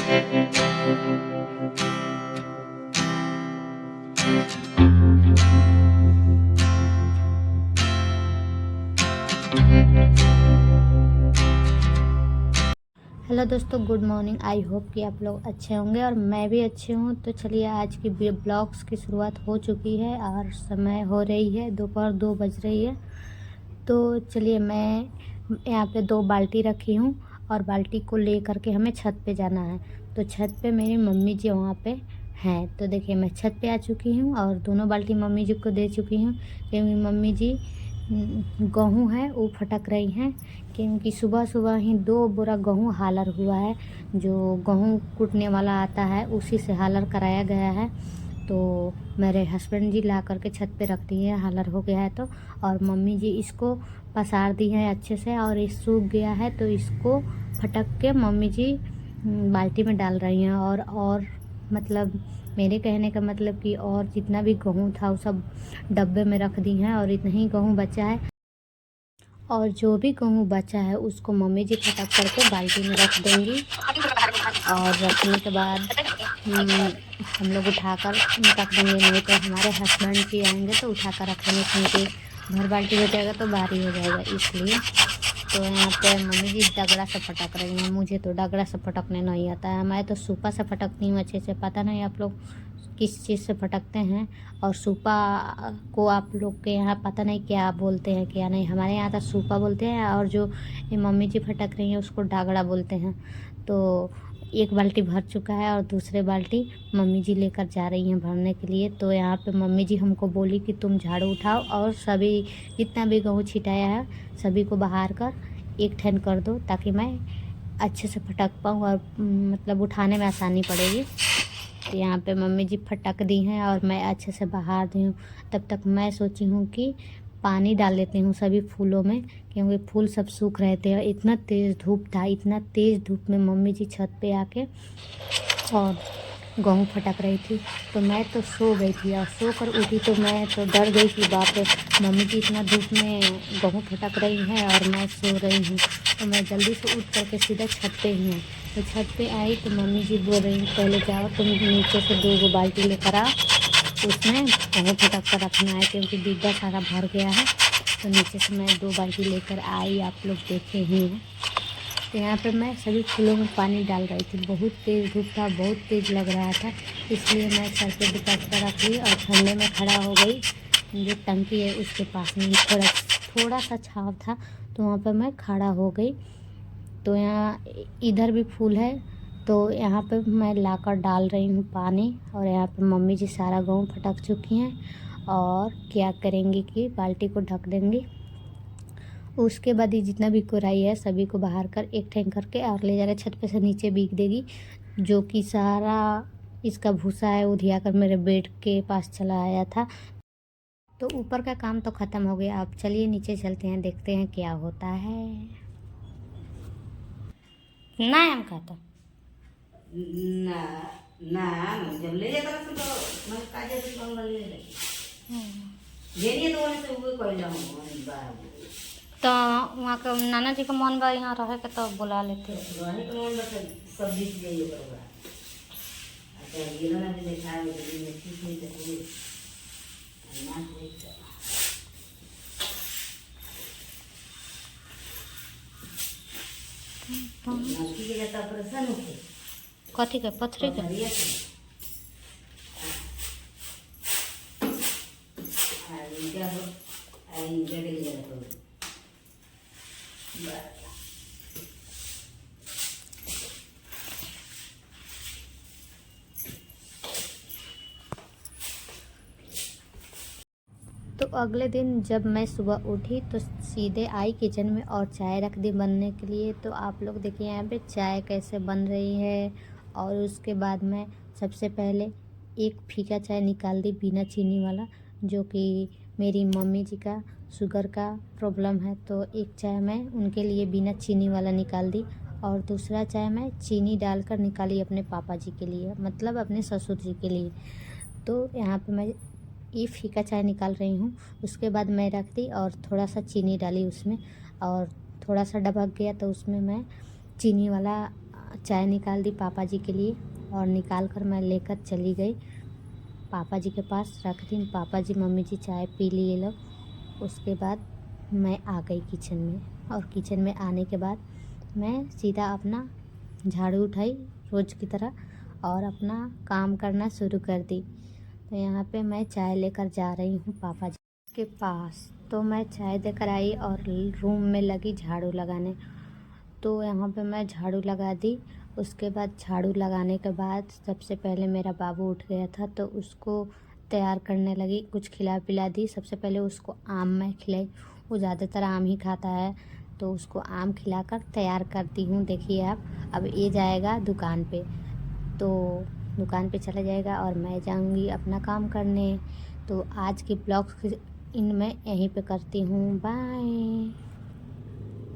Hello दोस्तों, good morning. I hope कि आप लोग अच्छे होंगे और मैं भी अच्छी हूँ। तो चलिए, आज की ब्लॉग्स की शुरुआत हो चुकी है और समय हो रही है दोपहर 2 बज रही है। तो चलिए, मैं यहाँ पे 2 बाल्टी रखी हूँ और बाल्टी को ले करके हमें छत पे जाना है। तो छत पे मेरी मम्मी जी वहाँ पे हैं। तो देखिए, मैं छत पे आ चुकी हूँ और दोनों बाल्टी मम्मी जी को दे चुकी हूँ, क्योंकि मम्मी जी गेहूँ है वो फटक रही हैं, क्योंकि सुबह सुबह ही 2 बोरा गेहूँ हालर हुआ है। जो गेहूँ कूटने वाला आता है उसी से हालर कराया गया है। तो मेरे हस्बैंड जी ला करके छत पे रख दिए हैं, हालर हो गया है तो। और मम्मी जी इसको पसार दी है अच्छे से और ये सूख गया है, तो इसको फटक के मम्मी जी बाल्टी में डाल रही हैं। और मतलब मेरे कहने का मतलब कि और जितना भी गेहूँ था वो सब डब्बे में रख दी हैं और इतना ही गेहूँ बचा है। और जो भी गेहूँ बचा है उसको मम्मी जी फटक करके बाल्टी में रख देंगी और रखने के बाद हम लोग उठाकर रख देंगे। नहीं तो हमारे हस्बैंड जी आएंगे तो उठाकर रखेंगे, क्योंकि भर बाल्टी हो जाएगा तो भारी हो जाएगा इसलिए। तो यहाँ पे मम्मी जी डगड़ा से फटक रही हैं। मुझे तो डगड़ा से फटकने नहीं आता है, मैं तो सूपा से फटकती हूँ अच्छे से। पता नहीं आप लोग किस चीज़ से फटकते हैं, और सूपा को आप लोग के यहाँ पता नहीं क्या बोलते हैं क्या नहीं। हमारे यहाँ तो सूपा बोलते हैं और जो ये मम्मी जी फटक रही हैं उसको डगड़ा बोलते हैं। तो एक बाल्टी भर चुका है और दूसरे बाल्टी मम्मी जी लेकर जा रही हैं भरने के लिए। तो यहाँ पे मम्मी जी हमको बोली कि तुम झाड़ू उठाओ और सभी जितना भी गेहूँ छिटाया है सभी को बाहर कर एक ठन कर दो, ताकि मैं अच्छे से फटक पाऊँ और मतलब उठाने में आसानी पड़ेगी। तो यहाँ पे मम्मी जी फटक दी हैं और मैं अच्छे से बहा दी हूँ। तब तक मैं सोची हूँ कि पानी डाल देती हूँ सभी फूलों में, क्योंकि फूल सब सूख रहे थे और इतना तेज़ धूप था। इतना तेज़ धूप में मम्मी जी छत पे आके और गेहूँ फटक रही थी। तो मैं तो सो गई थी और सो कर उठी तो मैं तो डर गई कि बाप रे, मम्मी जी इतना धूप में गेहूँ फटक रही हैं और मैं सो रही हूँ। तो मैं जल्दी से उठ करके सीधा छत पे ही हूँ। तो छत पे आई तो मम्मी जी बोल रही, पहले जाओ तुम नीचे से 2 बाल्टी लेकर आओ, उसमें गेहूँ फटक कर रखना है, क्योंकि डिब्बा सारा भर गया है। तो नीचे से मैं 2 बाल्टी लेकर आई, आप लोग देखे ही हैं। तो यहाँ पे मैं सभी फूलों में पानी डाल रही थी। बहुत तेज़ धूप था, बहुत तेज़ लग रहा था, इसलिए मैं सर पे दुपट्टा कर रख ली और ठंडे में खड़ा हो गई। जो टंकी है उसके पास में थोड़ा सा छाँव था, तो वहाँ पर मैं खड़ा हो गई। तो यहाँ इधर भी फूल है, तो यहाँ पे मैं लाकर डाल रही हूँ पानी। और यहाँ पे मम्मी जी सारा गेहूँ फटक चुकी हैं और क्या करेंगी कि बाल्टी को ढक देंगी। उसके बाद ये जितना भी कोराई है सभी को बाहर कर एक ठेंग करके और ले जा रहे छत पे से नीचे बिक देगी। जो कि सारा इसका भूसा है वो धिया कर मेरे बेड के पास चला आया था। तो ऊपर का काम तो ख़त्म हो गया। अब चलिए नीचे चलते हैं, देखते हैं क्या होता है। ना हम खाता ना ना जब ले जाता तो मैं काजे से कौन ले ले जेनी तो वाले से वो कोई जाऊं बाबू तो वहाँ का नाना जी का मन बा यहाँ रहे के तो बुला लेते। वही तो मन बस सब बीच जाइए बरोबर। अच्छा ये ना देखा है ये ठीक नहीं तो ना देख ना की के जाता प्रसन्न होके कथी के पथरी के तो अगले दिन जब मैं सुबह उठी तो सीधे आई किचन में और चाय रख दी बनने के लिए। तो आप लोग देखिए यहाँ पे चाय कैसे बन रही है। और उसके बाद मैं सबसे पहले एक फीका चाय निकाल दी बिना चीनी वाला, जो कि मेरी मम्मी जी का शुगर का प्रॉब्लम है। तो एक चाय मैं उनके लिए बिना चीनी वाला निकाल दी और दूसरा चाय मैं चीनी डालकर निकाली अपने पापा जी के लिए, मतलब अपने ससुर जी के लिए। तो यहाँ पे मैं ये फीका चाय निकाल रही हूँ। उसके बाद मैं रख दी और थोड़ा सा चीनी डाली उसमें, और थोड़ा सा ढबक गया तो उसमें मैं चीनी वाला चाय निकाल दी पापा जी के लिए और निकाल कर मैं लेकर चली गई पापा जी के पास रख दी। पापा जी मम्मी जी चाय पी लिए लोग। उसके बाद मैं आ गई किचन में और किचन में आने के बाद मैं सीधा अपना झाड़ू उठाई रोज़ की तरह और अपना काम करना शुरू कर दी। तो यहाँ पे मैं चाय लेकर जा रही हूँ पापा जी के पास। तो मैं चाय देकर आई और रूम में लगी झाड़ू लगाने। तो यहाँ पे मैं झाड़ू लगा दी। उसके बाद झाड़ू लगाने के बाद सबसे पहले मेरा बाबू उठ गया था तो उसको तैयार करने लगी, कुछ खिला पिला दी। सबसे पहले उसको आम मैं खिलाई, वो ज़्यादातर आम ही खाता है तो उसको आम खिलाकर तैयार करती हूँ। देखिए आप, अब ये जाएगा दुकान पे, तो दुकान पे चला जाएगा और मैं जाऊँगी अपना काम करने। तो आज के ब्लॉग इनमें यहीं पे करती हूँ। बाय।